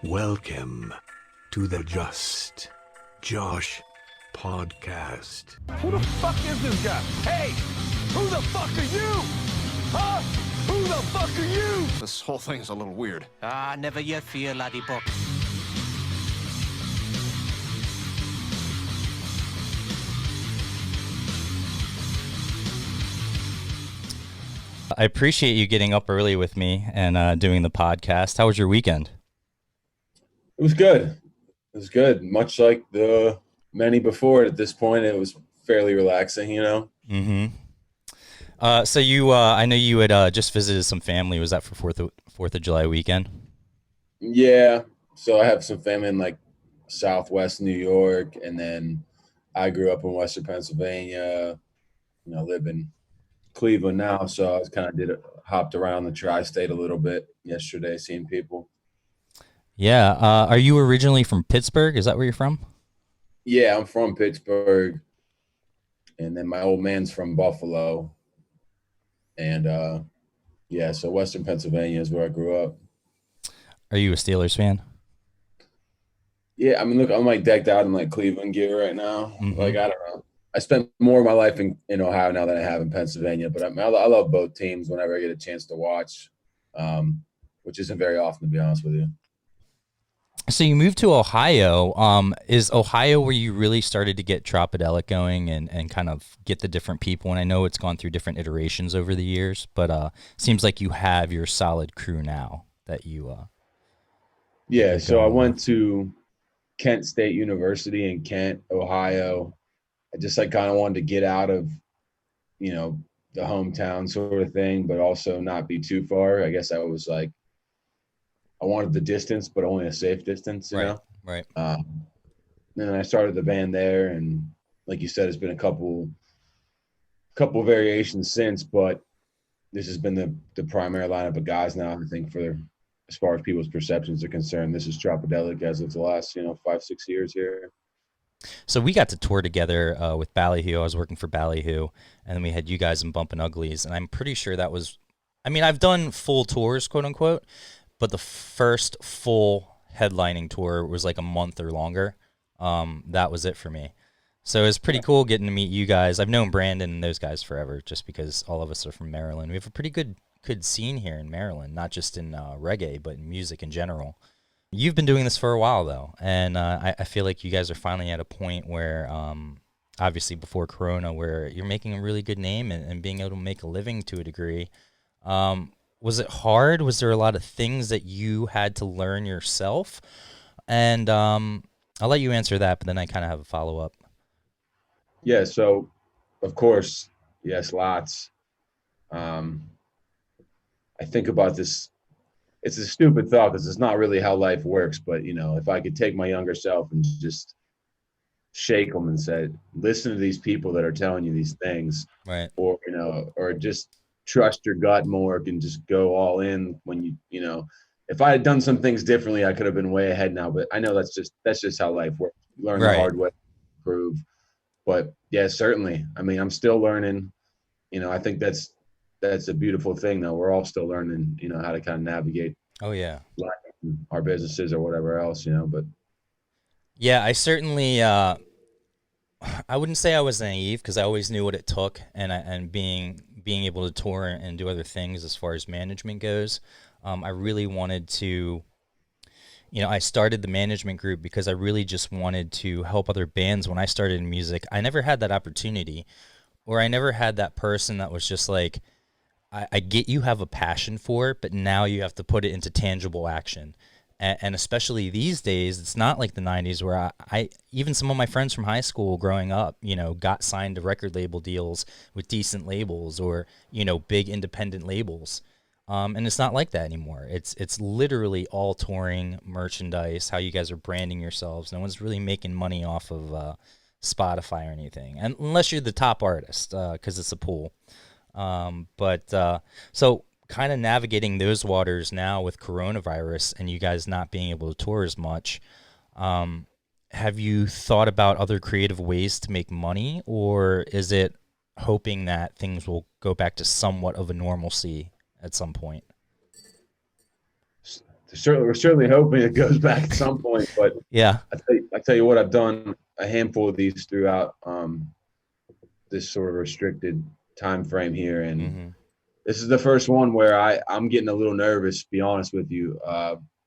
Welcome to the Just Josh podcast. Who the fuck is this guy? Hey, who the fuck are you? Huh? Who the fuck are you? This whole thing's a little weird. Never you fear, laddie buck. I appreciate you getting up early with me and doing the podcast. How was your weekend? It was good. It was good. Much like the many before it at this point, it was fairly relaxing, you know? Mm-hmm. So you, I know you had just visited some family. Was that for Fourth of July weekend? Yeah. So I have some family in like Southwest New York, and then I grew up in Western Pennsylvania, live in Cleveland now. So I was hopped around the tri-state a little bit yesterday, seeing people. Yeah. Are you originally from Pittsburgh? Is that where you're from? Yeah, I'm from Pittsburgh, and then my old man's from Buffalo. And so Western Pennsylvania is where I grew up. Are you a Steelers fan? Yeah, I mean, look, I'm like decked out in like Cleveland gear right now. Mm-hmm. Like, I don't know. I spent more of my life in Ohio now than I have in Pennsylvania, but I love both teams whenever I get a chance to watch, which isn't very often, to be honest with you. So you moved to Ohio. Is Ohio where you really started to get Tropidelic going and kind of get the different people? And I know it's gone through different iterations over the years, but seems like you have your solid crew now that you Yeah, so I went to Kent State University in Kent, Ohio. I just like kind of wanted to get out of, the hometown sort of thing, but also not be too far. I guess I was like, I wanted the distance, but only a safe distance, you know? Right. Then I started the band there, and like you said, it's been a couple variations since, but this has been the primary lineup of guys now. I think as far as people's perceptions are concerned, this is Tropidelic as of the last 5-6 years here. So we got to tour together with Ballyhoo. I was working for Ballyhoo, and then we had you guys in Bumpin' Uglies, and I'm pretty sure that was. I mean, I've done full tours, quote unquote, but the first full headlining tour was like a month or longer. That was it for me. So it was pretty cool getting to meet you guys. I've known Brandon and those guys forever, just because all of us are from Maryland. We have a pretty good scene here in Maryland, not just in reggae, but in music in general. You've been doing this for a while, though, and I feel like you guys are finally at a point where, obviously before Corona, where you're making a really good name and being able to make a living to a degree. Was it hard? Was there a lot of things that you had to learn yourself? And I'll let you answer that, but then I kind of have a follow-up. Yeah, so, of course, yes, lots. I think about this. It's a stupid thought because it's not really how life works. But, if I could take my younger self and just shake them and say, listen to these people that are telling you these things. Right. Or, or just trust your gut more and just go all in when if I had done some things differently, I could have been way ahead now. But I know that's just how life works. You learn the hard way to improve. But, yeah, certainly. I mean, I'm still learning. I think that's a beautiful thing, though. We're all still learning, how to kind of navigate. Oh, yeah. Life, our businesses or whatever else, but. Yeah, I certainly, I wouldn't say I was naive because I always knew what it took and being able to tour and do other things as far as management goes. I really wanted to, I started the management group because I really just wanted to help other bands. When I started in music, I never had that opportunity, or I never had that person that was just like, I get you have a passion for it, but now you have to put it into tangible action. And especially these days, it's not like the 90s where I even some of my friends from high school growing up, got signed to record label deals with decent labels or, big independent labels. And it's not like that anymore. It's literally all touring, merchandise, how you guys are branding yourselves. No one's really making money off of Spotify or anything, and unless you're the top artist, because it's a pool. So kind of navigating those waters now with coronavirus and you guys not being able to tour as much. Have you thought about other creative ways to make money, or is it hoping that things will go back to somewhat of a normalcy at some point? The we're certainly hoping it goes back at some point. But Yeah. I tell you what, I've done a handful of these throughout this sort of restricted time frame here, and this is the first one where I'm getting a little nervous. To be honest with you,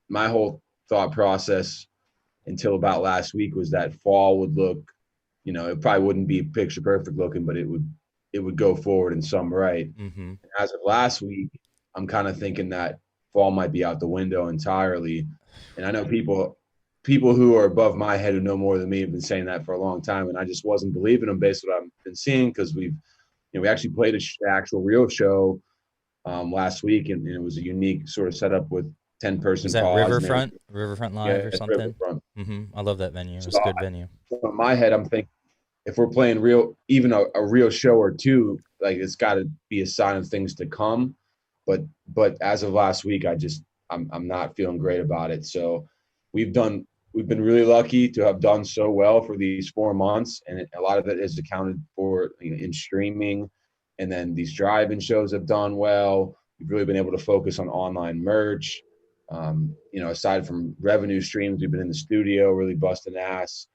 my whole thought process until about last week was that fall would look, it probably wouldn't be picture perfect looking, but it would go forward in some right. As of last week, I'm kind of thinking that fall might be out the window entirely. And I know people who are above my head who know more than me have been saying that for a long time, and I just wasn't believing them based on what I've been seeing, because we actually played an actual real show last week, and it was a unique sort of setup with 10-person Is that pause. Riverfront Live or something? Riverfront. I love that venue. It's a good venue. So in my head, I'm thinking, if we're playing even a real show or two, like, it's got to be a sign of things to come. But as of last week, I'm not feeling great about it. So we've been really lucky to have done so well for these 4 months, and a lot of it is accounted for in streaming, and then these drive-in shows have done well. We've really been able to focus on online merch. Aside from revenue streams, we've been in the studio really busting ass.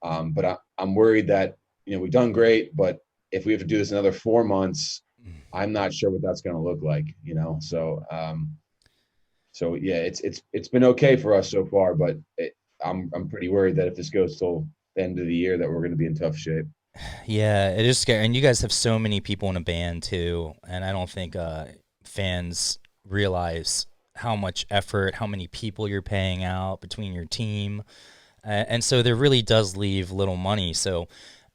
But I'm worried that, we've done great, but if we have to do this another 4 months, I'm not sure what that's going to look like, So yeah, it's been okay for us so far, but I'm pretty worried that if this goes till the end of the year, that we're going to be in tough shape. Yeah, it is scary. And you guys have so many people in a band too, and I don't think fans realize how much effort, how many people you're paying out between your team, and so there really does leave little money. So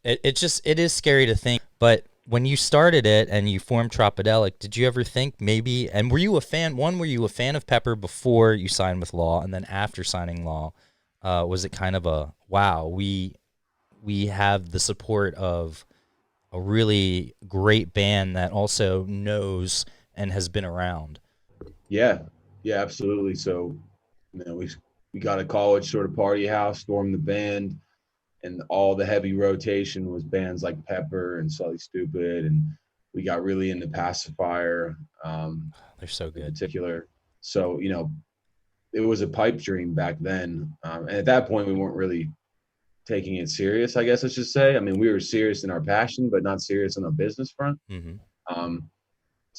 it is scary to think. But when you started it and you formed Tropidelic, did you ever think maybe? And were you a fan? Were you a fan of Pepper before you signed with Law, and then after signing Law, was it kind of a wow? We have the support of a really great band that also knows and has been around. Yeah, absolutely. So, we got a college sort of party house, stormed the band, and all the heavy rotation was bands like Pepper and Sully Stupid, and we got really into Pacifier. They're so good. In particular. So, it was a pipe dream back then. And at that point, we weren't really taking it serious, I guess I should say. I mean, we were serious in our passion, but not serious on a business front.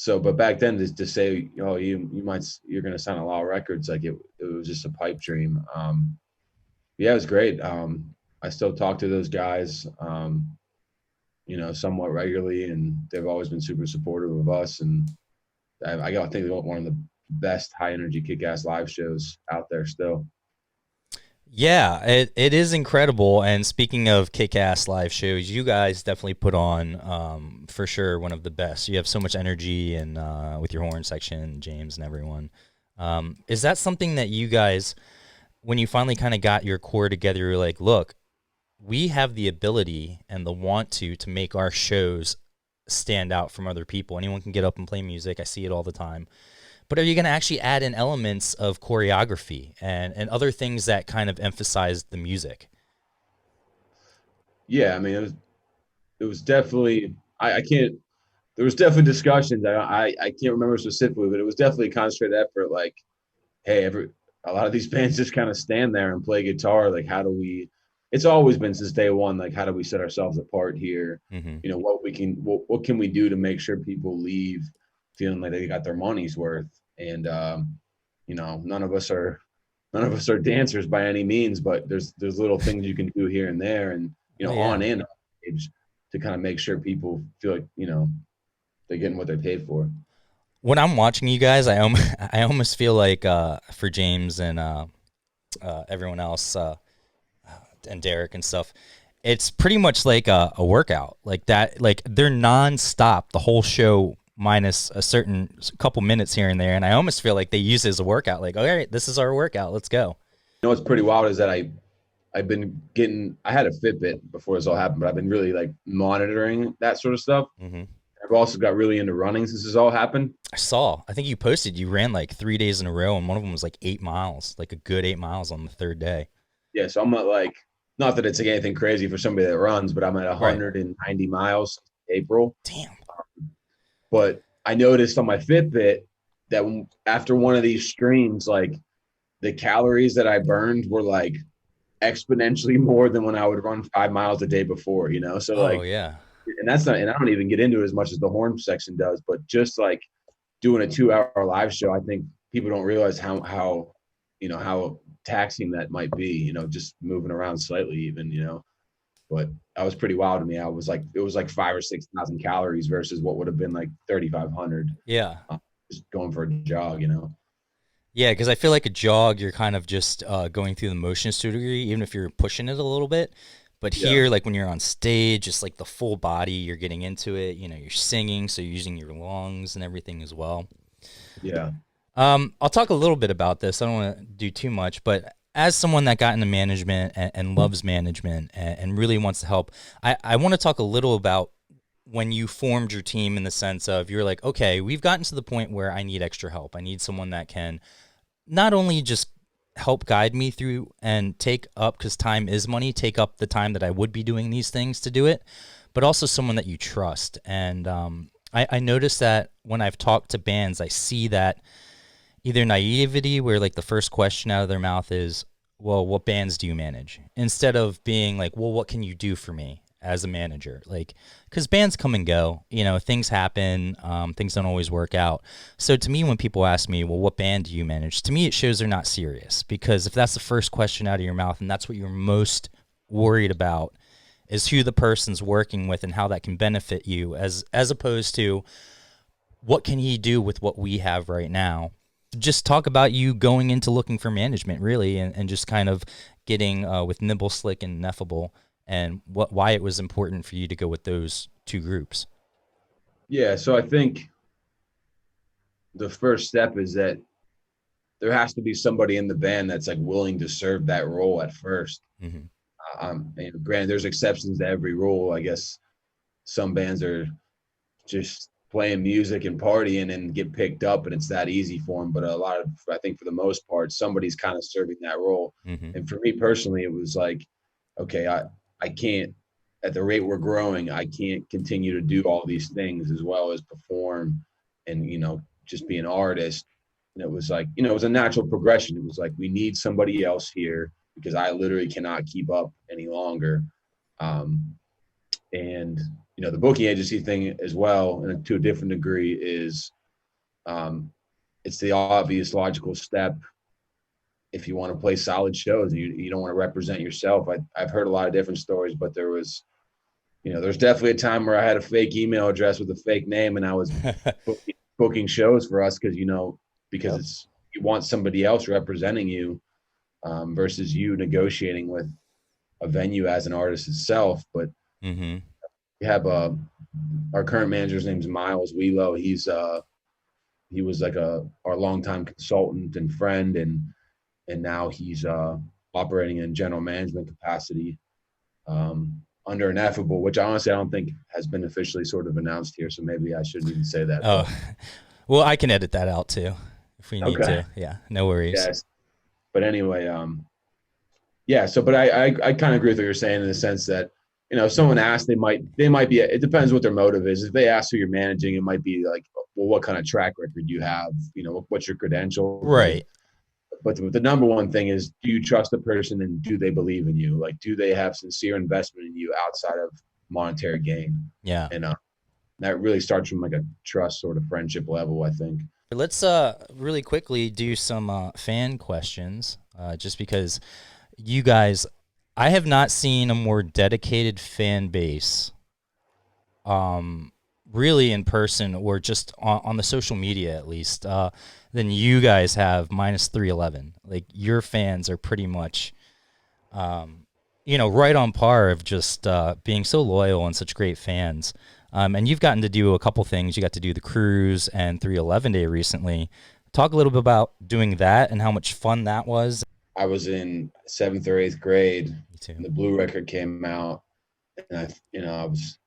But back then, to say, you're going to sign a Law Records, like it was just a pipe dream. Yeah, it was great. I still talk to those guys, somewhat regularly, and they've always been super supportive of us. And I think they want one of the best high energy kick-ass live shows out there still. Yeah, it is incredible. And speaking of kick-ass live shows, you guys definitely put on, for sure, one of the best. You have so much energy, and with your horn section, James and everyone. Is that something that you guys, when you finally kind of got your core together, you're like, look, we have the ability and the want to make our shows stand out from other people. Anyone can get up and play music. I see it all the time. But are you going to actually add in elements of choreography and other things that kind of emphasize the music? Yeah, I mean, it was definitely, there was definitely discussions. I can't remember specifically, but it was definitely a concentrated effort. Like, hey, a lot of these bands just kind of stand there and play guitar. Like, it's always been since day one, like, how do we set ourselves apart here? What can we do to make sure people leave feeling like they got their money's worth? And none of us are dancers by any means, but there's little things you can do here and there, and on and off stage, to kind of make sure people feel like they're getting what they paid for. When I'm watching you guys, I almost feel like for James and everyone else and Derek and stuff, it's pretty much like a workout, like that. Like, they're nonstop the whole show, minus a certain couple minutes here and there, and I almost feel like they use it as a workout. Like, all right, this is our workout, let's go. What's pretty wild is that I had a Fitbit before this all happened, but I've been really like monitoring that sort of stuff. I've also got really into running since this all happened. I think you posted you ran like 3 days in a row, and one of them was like 8 miles, like a good 8 miles on the third day. Yeah, so I'm not that it's like anything crazy for somebody that runs, but I'm at 190 miles in April. Damn. But I noticed on my Fitbit that after one of these streams, like, the calories that I burned were like exponentially more than when I would run 5 miles a day before, you know? So Oh like, yeah. and that's not, and I don't even get into it as much as the horn section does, but just like doing a 2 hour live show, I think people don't realize how, you know, how taxing that might be, you know, just moving around slightly even, you know, but that was pretty wild to me. I was like, it was like 5,000 or 6,000 calories versus what would have been like 3,500 Yeah. just going for a jog, you know? Yeah, because I feel like a jog, you're kind of just going through the motions to a degree, even if you're pushing it a little bit. But Yeah. here, like when you're on stage, it's like the full body, you're getting into it. You know, you're singing, so you're using your lungs and everything as well. Yeah. I'll talk a little bit about this. I don't want to do too much, but as someone that got into management and loves management and really wants to help, I want to talk a little about when you formed your team in the sense of you're like, okay, we've gotten to the point where I need extra help. I need someone that can not only just help guide me through and take up, because time is money, take up the time that I would be doing these things to do it, but also someone that you trust. And I noticed that when I've talked to bands, I see that either naivety where like the first question out of their mouth is, well, what bands do you manage? Instead of being like, well, what can you do for me as a manager? Like, because bands come and go, you know, things happen, things don't always work out. So to me, when people ask me, well, what band do you manage? To me, it shows they're not serious, because if that's the first question out of your mouth and that's what you're most worried about is who the person's working with and how that can benefit you, as opposed to what can he do with what we have right now. Just talk about you going into looking for management, really, and just kind of getting with Nibble, Slick, and Ineffable, and why it was important for you to go with those two groups. Yeah. So I think the first step is that there has to be somebody in the band that's like willing to serve that role at first. Mm-hmm. And granted, there's exceptions to every rule. I guess some bands are just playing music and partying and get picked up, and it's that easy for them. But a lot of, I think for the most part, somebody's kind of serving that role. Mm-hmm. And for me personally, it was like, okay, I can't, at the rate we're growing, I can't continue to do all these things as well as perform and, you know, just be an artist. And it was like, you know, it was a natural progression. It was like, we need somebody else here because I literally cannot keep up any longer. And you know, the booking agency thing as well, and to a different degree, is it's the obvious logical step if you want to play solid shows and you don't want to represent yourself. I've heard a lot of different stories, but there was, you know, there's definitely a time where I had a fake email address with a fake name, and I was booking shows for us because, you know, because Yep. it's, you want somebody else representing you versus you negotiating with a venue as an artist itself. But Mm-hmm. we have our current manager's name's Miles Wheelo. He was like our longtime consultant and friend, and now he's operating in general management capacity under Ineffable, which honestly I don't think has been officially sort of announced here. So maybe I shouldn't even say that. Oh, well, I can edit that out too if we need Okay. to. Yeah, no worries. Yes. But anyway, yeah. So, but I kind of agree with what you're saying in the sense that, you know, if someone asks, they might be. It depends what their motive is. If they ask who you're managing, it might be like, well, what kind of track record you have? You know, what's your credentials? Right. But the number one thing is, do you trust the person and do they believe in you? Like, do they have sincere investment in you outside of monetary gain? Yeah. And that really starts from like a trust sort of friendship level, I think. Let's really quickly do some fan questions, just because you guys, I have not seen a more dedicated fan base, really in person or just on the social media at least, than you guys have, minus 311. Like, your fans are pretty much, you know, right on par of just being so loyal and such great fans. And you've gotten to do a couple things. You got to do the cruise and 311 Day recently. Talk a little bit about doing that and how much fun that was. I was in 7th or 8th grade. Me too. And the Blue record came out, and I was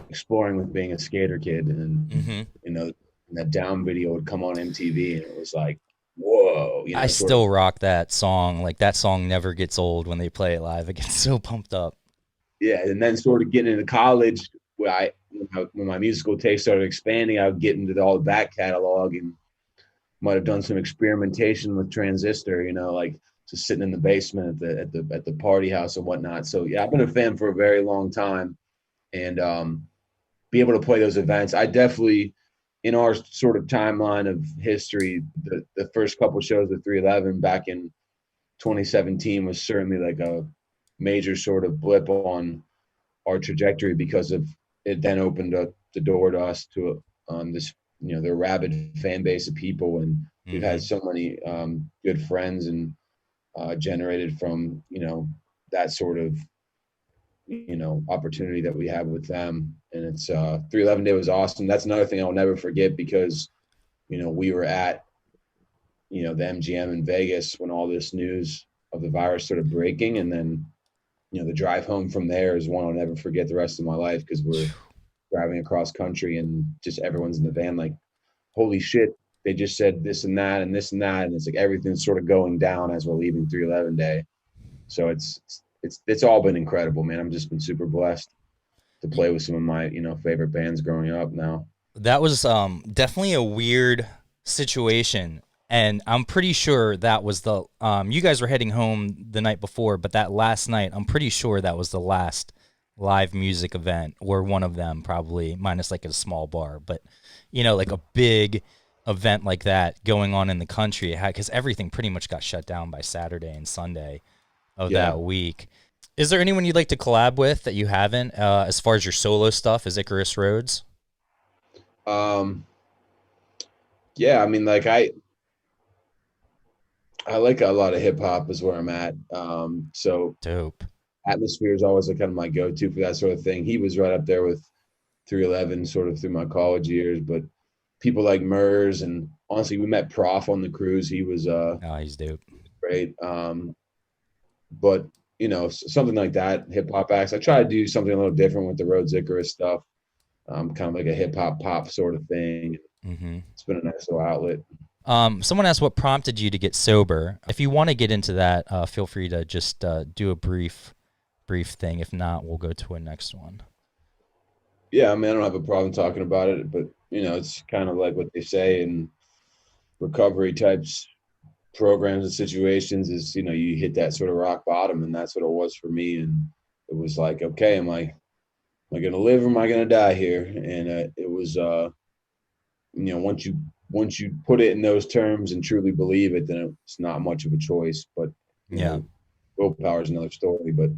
exploring with being a skater kid, and Mm-hmm. you know, that Down video would come on MTV, and it was like, whoa, you know, I still rock that song. Like, that song never gets old when they play it live. I get so pumped up. yeah. And then sort of getting into college, when my musical taste started expanding, I would get into all the back catalog, and might have done some experimentation with Transistor, like just sitting in the basement at the party house and whatnot. So yeah, I've been a fan for a very long time, and be able to play those events. I definitely, in our sort of timeline of history, the first couple shows of 311 back in 2017 was certainly like a major sort of blip on our trajectory, because of it then opened up the door to us to this, the rabid fan base of people, and we've had so many good friends and generated from that sort of opportunity that we have with them. And it's 311 Day was awesome. That's another thing I'll never forget, because we were at the MGM in Vegas when all this news of the virus started breaking, and then the drive home from there is one I'll never forget the rest of my life, because we're driving across country and just everyone's in the van like, holy shit, they just said this and that and this and that, and it's like everything's sort of going down as we're leaving 311 Day. So it's all been incredible, man. I've just been super blessed to play with some of my favorite bands growing up now. That was definitely a weird situation, and I'm pretty sure that was the you guys were heading home the night before, but that last night, I'm pretty sure that was the last live music event, or one of them, probably minus like a small bar, but like a big event like that going on in the country, because everything pretty much got shut down by Saturday and Sunday of that week. Is there anyone you'd like to collab with that you haven't, as far as your solo stuff? Is Icarus Rhodes? Yeah, I mean, like I like a lot of hip hop is where I'm at. So Dope. Atmosphere is always like kind of my go-to for that sort of thing. He was right up there with 311 sort of through my college years, but people like Murs, and honestly, we met Prof on the cruise. He was He's dope. Great. But something like that, hip hop acts. I try to do something a little different with the Rhodes Icarus stuff. Kind of like a hip hop pop sort of thing. It's been a nice little outlet. Someone asked what prompted you to get sober. If you want to get into that, feel free to just do a brief thing. If not, we'll go to a next one. Yeah, I mean, I don't have a problem talking about it, but it's kind of like what they say in recovery types programs and situations is, you hit that sort of rock bottom, and that's what it was for me. And it was like, okay, am I going to live or am I going to die here? And it was, once you put it in those terms and truly believe it, then it's not much of a choice. But willpower is another story. But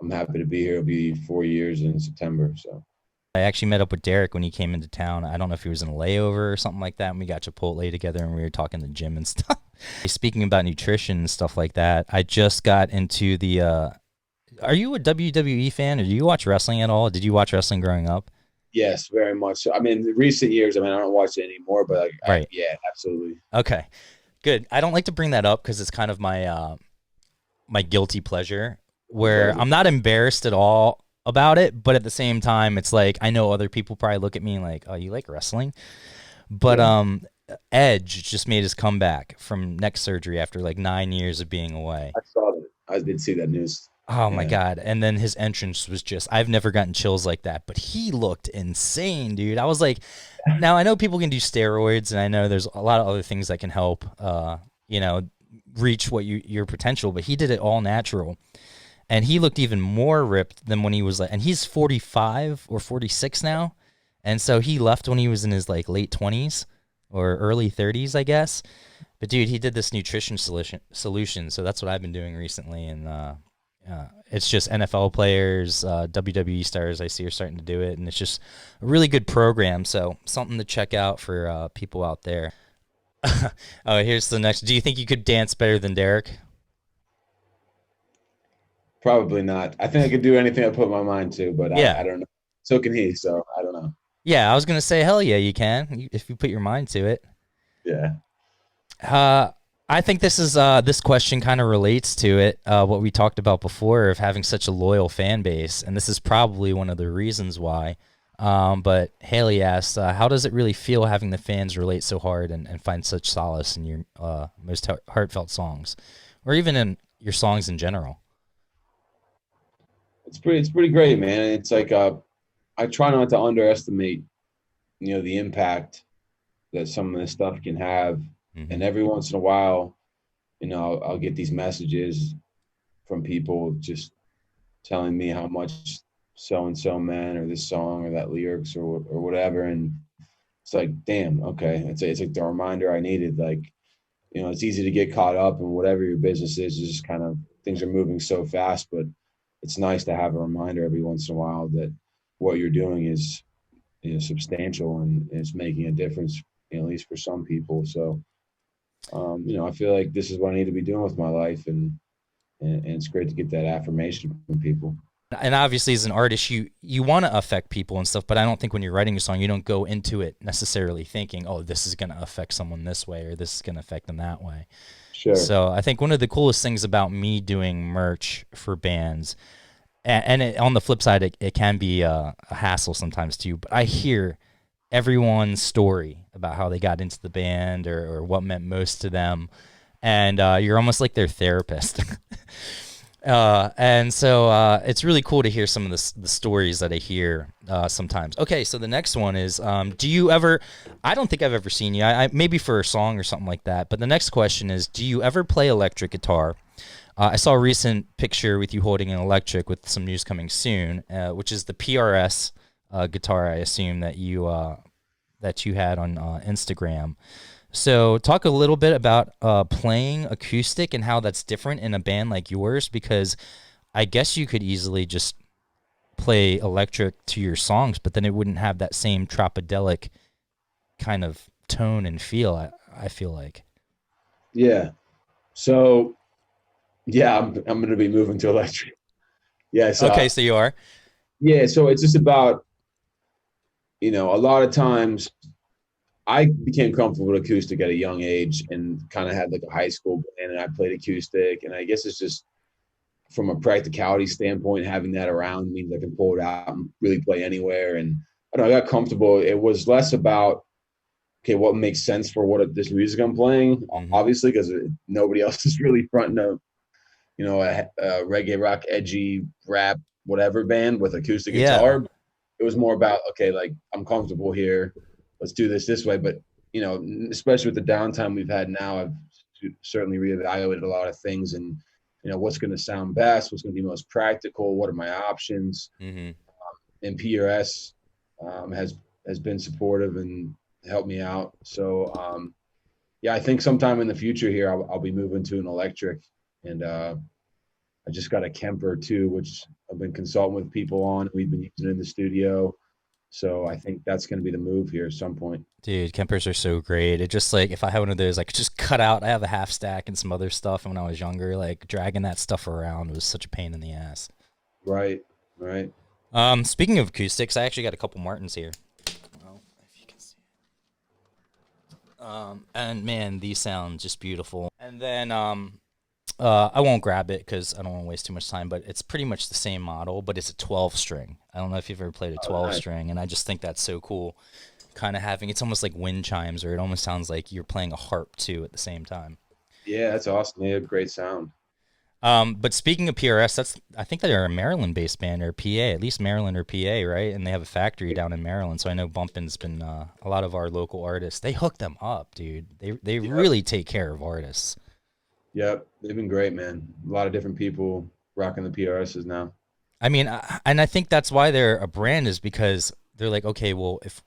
I'm happy to be here. It'll be 4 years in September. So I actually met up with Derek when he came into town. I don't know if he was in a layover or something like that, and we got Chipotle together and we were talking the gym and stuff. Speaking about nutrition and stuff like that, I just got into the are you a WWE fan, or do you watch wrestling at all? Did you watch wrestling growing up? Yes, very much so. I mean, in recent years, I don't watch it anymore, but right. Yeah, absolutely. Okay, good. I don't like to bring that up because it's kind of my my guilty pleasure, where I'm not embarrassed at all about it, but at the same time, it's like I know other people probably look at me like, "Oh, you like wrestling?" But Edge just made his comeback from neck surgery after like 9 years of being away. I saw that. I did see that news. Oh my God. And then his entrance was just, I've never gotten chills like that, but he looked insane, dude. I was like, now I know people can do steroids, and I know there's a lot of other things that can help, reach what your potential, but he did it all natural. And he looked even more ripped than when he was and he's 45 or 46 now. And so he left when he was in his like late 20s or early 30s, I guess. But dude, he did this nutrition solution. So that's what I've been doing recently. And, it's just NFL players, WWE stars I see are starting to do it, and it's just a really good program. So something to check out for people out there. Oh, here's the next. Do you think you could dance better than Derek? Probably not. I think I could do anything I put my mind to, but I don't know. So can he, so I don't know. Yeah, I was going to say, hell yeah, you can, if you put your mind to it. Yeah. I think this is this question kind of relates to it, what we talked about before of having such a loyal fan base, and this is probably one of the reasons why. But Haley asked, how does it really feel having the fans relate so hard and find such solace in your most heartfelt songs, or even in your songs in general? It's pretty great, man. It's like I try not to underestimate, the impact that some of this stuff can have. And every once in a while, you know, I'll get these messages from people just telling me how much so and so meant, or this song, or that lyrics, or whatever. And it's like, damn, okay, it's like the reminder I needed. Like, you know, it's easy to get caught up in whatever your business is. It's just kind of, things are moving so fast, but it's nice to have a reminder every once in a while that what you're doing is, you know, substantial, and it's making a difference, you know, at least for some people. So, you know, I feel like this is what I need to be doing with my life, and it's great to get that affirmation from people. And obviously, as an artist, you want to affect people and stuff, but I don't think when you're writing a song, you don't go into it necessarily thinking, oh, this is going to affect someone this way, or this is going to affect them that way. Sure. So I think one of the coolest things about me doing merch for bands, and on the flip side, it can be a hassle sometimes too, but I hear everyone's story about how they got into the band, or what meant most to them, and you're almost like their therapist. And so it's really cool to hear some of the stories that I hear sometimes. Okay, so the next one is, do you ever, I don't think I've ever seen you, I maybe for a song or something like that, but the next question is, do you ever play electric guitar? I saw a recent picture with you holding an electric, with some news coming soon, which is the PRS guitar, I assume, that you had on Instagram. So talk a little bit about playing acoustic and how that's different in a band like yours, because I guess you could easily just play electric to your songs, but then it wouldn't have that same Tropidelic kind of tone and feel, I feel like. Yeah. So, yeah, I'm going to be moving to electric. Yeah. So, okay, so you are? Yeah. So it's just about, you know, a lot of times I became comfortable with acoustic at a young age, and kind of had like a high school band, and I played acoustic. And I guess it's just from a practicality standpoint, having that around means I can pull it out and really play anywhere. And I don't know, I got comfortable. It was less about, okay, what makes sense for this music I'm playing, obviously, because nobody else is really fronting a, you know, a reggae rock, edgy rap, whatever band with acoustic guitar. It was more about, okay, like, I'm comfortable here. Let's do this way. But, you know, especially with the downtime we've had now, I've certainly reevaluated a lot of things, and, you know, what's going to sound best, what's going to be most practical, what are my options. And PRS has been supportive and helped me out. So, yeah, I think sometime in the future here, I'll be moving to an electric. And I just got a Kemper too, which I've been consulting with people on. We've been using it in the studio. So I think that's going to be the move here at some point. Dude, Kempers are so great. It just, like, if I had one of those, I could just cut out. I have a half stack and some other stuff. And when I was younger, like, dragging that stuff around was such a pain in the ass. Right. Speaking of acoustics, I actually got a couple Martins here. Well, if you can see it. And man, these sound just beautiful. And then I won't grab it because I don't want to waste too much time, but it's pretty much the same model, but it's a 12 string. I don't know if you've ever played a 12 string, and I just think that's so cool. Kind of having, it's almost like wind chimes, or it almost sounds like you're playing a harp too at the same time. Yeah, that's awesome. They have great sound. But speaking of PRS, I think they're a Maryland-based band, or PA, at least Maryland or PA, right? And they have a factory down in Maryland, so I know Bumpin's been a lot of our local artists. They hook them up, dude. They really take care of artists. Yep, they've been great, man. A lot of different people rocking the PRSs now. I mean, and I think that's why they're a brand, is because they're like, okay, well, if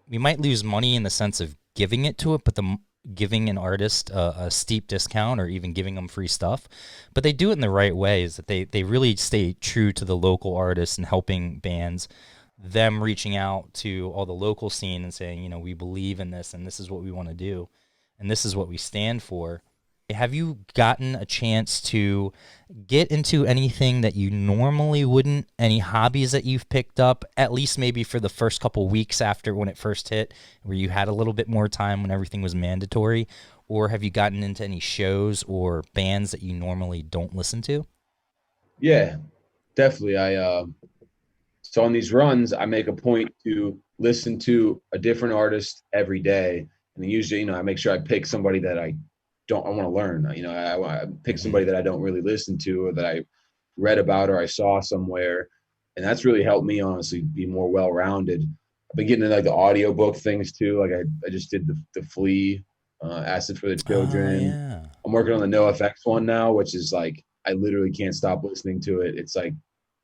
we might lose money in the sense of giving it to it, but giving an artist a steep discount, or even giving them free stuff, but they do it in the right way, is that they really stay true to the local artists and helping bands, them reaching out to all the local scene and saying, you know, we believe in this, and this is what we want to do, and this is what we stand for. Have you gotten a chance to get into anything that you normally wouldn't? Any hobbies that you've picked up, at least maybe for the first couple weeks after when it first hit, where you had a little bit more time when everything was mandatory? Or have you gotten into any shows or bands that you normally don't listen to? Yeah, definitely. So on these runs, I make a point to listen to a different artist every day. And usually, you know, I make sure I pick somebody that I want to learn. You know, I pick somebody that I don't really listen to, or that I read about, or I saw somewhere. And that's really helped me, honestly, be more well-rounded. I've been getting into like the audiobook things too. Like I just did the Flea Acid for the Oh Children. yeah. I'm working on the NoFX one now, which is like I literally can't stop listening to it. It's like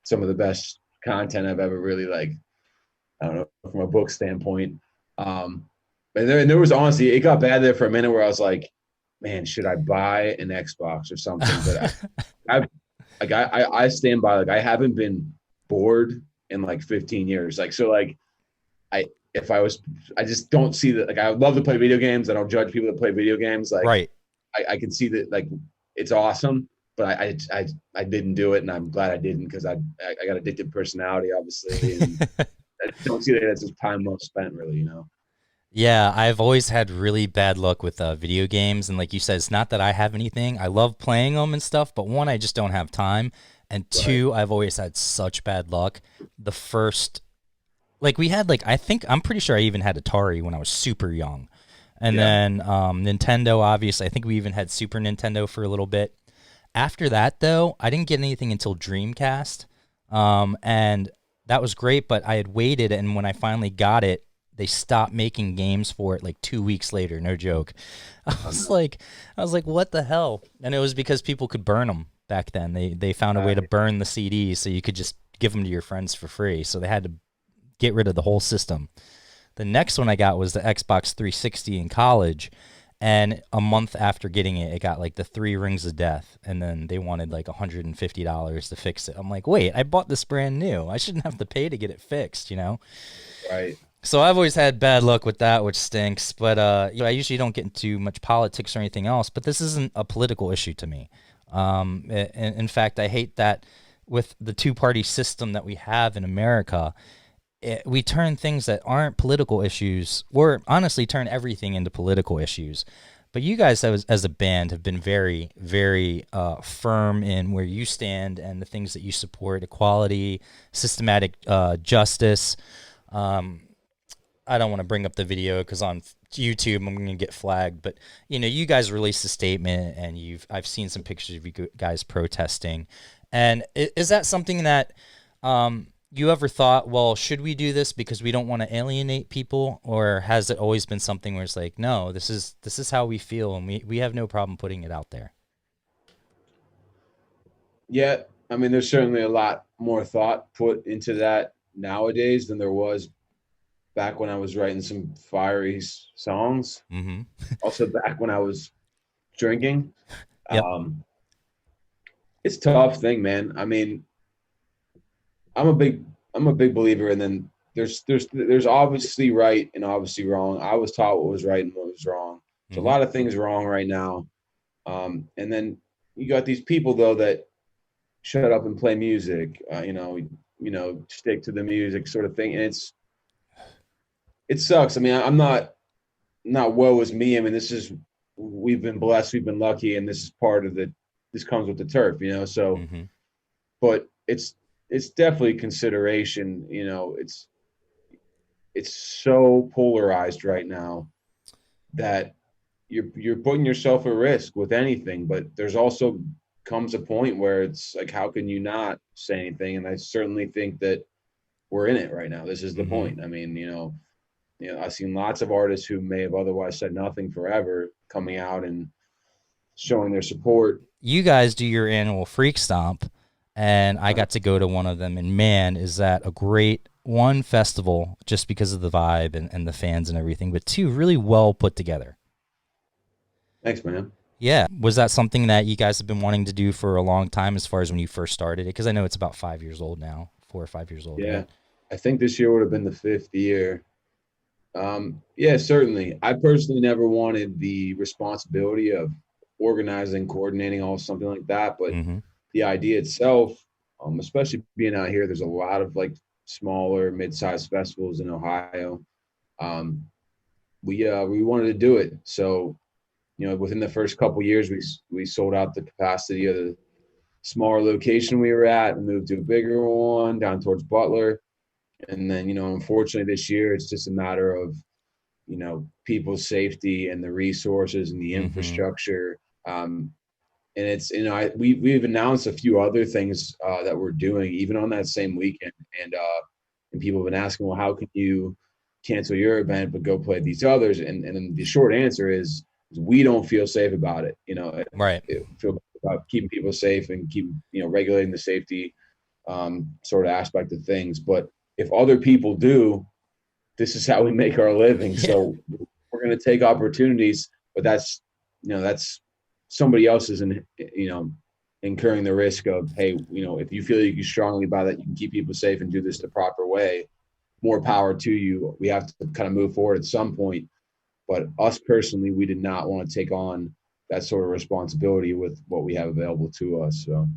some of the best content I've ever really like. I don't know, from a book standpoint. And there was honestly, it got bad there for a minute where I was like, man, should I buy an Xbox or something? But I stand by, like, I haven't been bored in like 15 years. Like, so like I, if I was, I just don't see that. Like, I would love to play video games. I don't judge people that play video games. Like, Right. I can see that, like, it's awesome, but I didn't do it, and I'm glad I didn't, because I got addicted personality, obviously, and I don't see that as just time well spent, really, you know. Yeah, I've always had really bad luck with video games, and like you said, it's not that I have anything. I love playing them and stuff, but one, I just don't have time, and two, I've always had such bad luck. The first, like we had, like I'm pretty sure I even had Atari when I was super young, and Yeah. then Nintendo, obviously. I think we even had Super Nintendo for a little bit. After that, though, I didn't get anything until Dreamcast, and that was great. But I had waited, and when I finally got it, they stopped making games for it like 2 weeks later. No joke. I was like, what the hell? And it was because people could burn them back then. They found a way to burn the CDs, so you could just give them to your friends for free. So they had to get rid of the whole system. The next one I got was the Xbox 360 in college. And a month after getting it, it got like the 3 rings of death. And then they wanted like $150 to fix it. I'm like, wait, I bought this brand new. I shouldn't have to pay to get it fixed, you know? Right. So I've always had bad luck with that, which stinks. But I usually don't get into much politics or anything else. But this isn't a political issue to me. In fact, I hate that with the two-party system that we have in America, we turn things that aren't political issues, or honestly turn everything into political issues. But you guys, as a band, have been very, very firm in where you stand and the things that you support: equality, systematic justice. I don't want to bring up the video because on YouTube I'm going to get flagged. But you guys released a statement, and I've seen some pictures of you guys protesting. And is that something that you ever thought, well, should we do this because we don't want to alienate people, or has it always been something where it's like, no, this is how we feel, and we have no problem putting it out there? Yeah, I mean, there's certainly a lot more thought put into that nowadays than there was back when I was writing some fiery songs. Mm-hmm. Also, back when I was drinking. Yep. It's a tough thing, man. I mean, I'm a big believer, and then there's obviously right and obviously wrong. I was taught what was right and what was wrong. There's a lot of things wrong right now. And then you got these people, though, that shut up and play music, stick to the music sort of thing. And it sucks. I mean, I'm not woe is me. I mean, we've been blessed, we've been lucky, and this is part of this comes with the turf, so, but it's definitely consideration. It's so polarized right now that you're putting yourself at risk with anything, but there's also comes a point where it's like, how can you not say anything? And I certainly think that we're in it right now. This is the point. I mean, I've seen lots of artists who may have otherwise said nothing forever coming out and showing their support. You guys do your annual Freak Stomp, and I got to go to one of them, and man, is that a great one festival just because of the vibe and the fans and everything, but two, really well put together. Thanks, man. Yeah. Was that something that you guys have been wanting to do for a long time as far as when you first started it? Because I know it's about 5 years old now, 4 or 5 years old. Yeah. Right? I think this year would have been the 5th year. Yeah, certainly. I personally never wanted the responsibility of organizing, coordinating, all something like that. But the idea itself, especially being out here, there's a lot of like smaller, mid-sized festivals in Ohio. We wanted to do it. So, within the first couple years, we sold out the capacity of the smaller location we were at and moved to a bigger one down towards Butler. And then, unfortunately this year, it's just a matter of, people's safety and the resources and the infrastructure. And it's, we've announced a few other things that we're doing even on that same weekend. And people have been asking, well, how can you cancel your event but go play these others? And then the short answer is we don't feel safe about it. Right. Feel about keeping people safe and keep, regulating the safety sort of aspect of things. But if other people do, this is how we make our living. Yeah. So we're going to take opportunities, but that's somebody else's, incurring the risk of, hey, if you feel you can strongly about that, you can keep people safe and do this the proper way, more power to you. We have to kind of move forward at some point. But us personally, we did not want to take on that sort of responsibility with what we have available to us. So.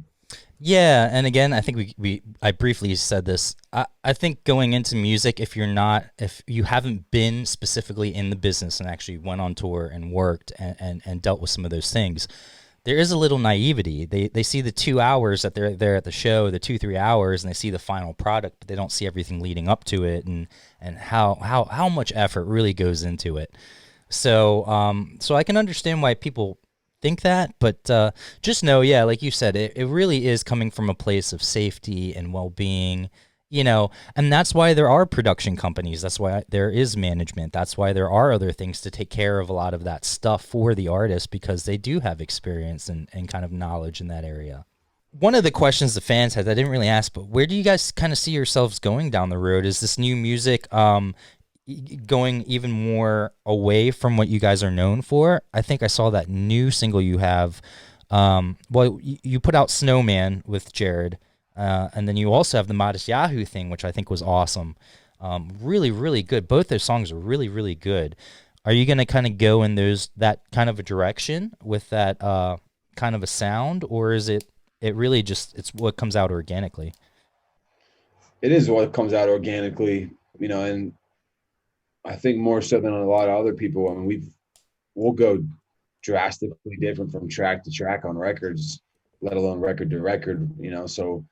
Yeah, and again, I think I briefly said this. I think going into music, if you haven't been specifically in the business and actually went on tour and worked and dealt with some of those things, there is a little naivety. They see the 2 hours that they're there at the show, the 2-3 hours, and they see the final product, but they don't see everything leading up to it and how much effort really goes into it. So so I can understand why people think that, but just know, yeah, like you said, it really is coming from a place of safety and well-being, and that's why there are production companies. That's why there is management. That's why there are other things to take care of a lot of that stuff for the artist, because they do have experience and kind of knowledge in that area. One of the questions the fans had, I didn't really ask, but where do you guys kind of see yourselves going down the road? Is this new music going even more away from what you guys are known for? I think I saw that new single you have. You put out Snowman with Jared, and then you also have the Modest Yahoo thing, which I think was awesome. Really, really good. Both those songs are really, really good. Are you going to kind of go in that kind of a direction with that kind of a sound, or is it really just it's what comes out organically? It is what comes out organically, and I think more so than a lot of other people. I mean, we'll go drastically different from track to track on records, let alone record to record. So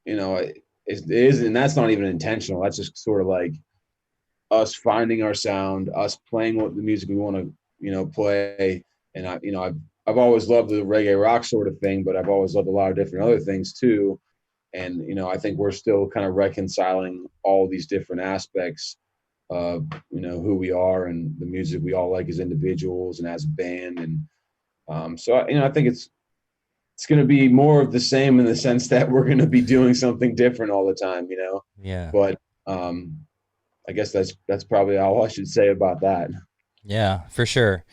it is, and that's not even intentional. That's just sort of like us finding our sound, us playing what the music we want to play. And I've always loved the reggae rock sort of thing, but I've always loved a lot of different other things too. And I think we're still kind of reconciling all these different aspects of who we are and the music we all like as individuals and as a band. And so I think it's going to be more of the same in the sense that we're going to be doing something different all the time. Yeah. But I guess that's probably all I should say about that. Yeah, for sure.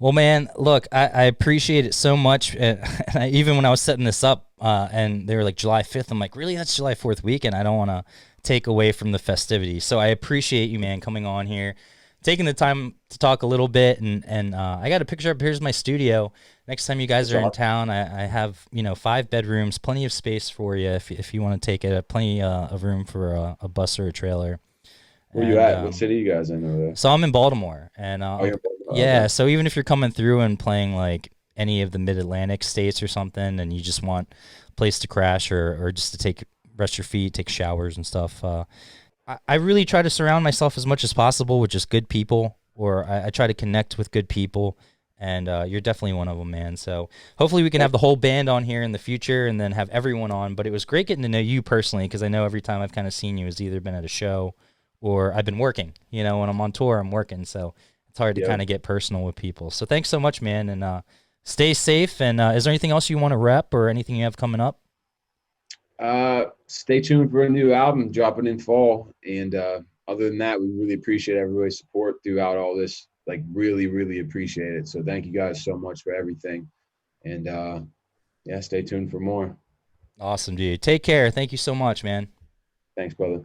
Well, man, look, I appreciate it so much. Even when I was setting this up and they were like July 5th, I'm like, really? That's July 4th weekend? I don't want to take away from the festivities. So I appreciate you, man, coming on here, taking the time to talk a little bit. And I got a picture up. Here's my studio. Next time you guys are in town, I have 5 bedrooms, plenty of space for you if you want to take it. Plenty of room for a bus or a trailer. Where you at? What city you guys in over there? So I'm in Baltimore, and yeah. Okay. So even if you're coming through and playing like any of the Mid-Atlantic states or something, and you just want a place to crash or just to rest your feet, take showers and stuff, I really try to surround myself as much as possible with just good people, or I try to connect with good people, and you're definitely one of them, man. So hopefully we can have the whole band on here in the future, and then have everyone on. But it was great getting to know you personally, because I know every time I've kind of seen you has either been at a show or I've been working. When I'm on tour, I'm working, so it's hard to kind of get personal with people. So thanks so much, man, and stay safe. And is there anything else you want to rep or anything you have coming up? Stay tuned for a new album dropping in fall. And other than that, we really appreciate everybody's support throughout all this. Like, really, really appreciate it. So thank you guys so much for everything. And stay tuned for more. Awesome, dude. Take care. Thank you so much, man. Thanks, brother.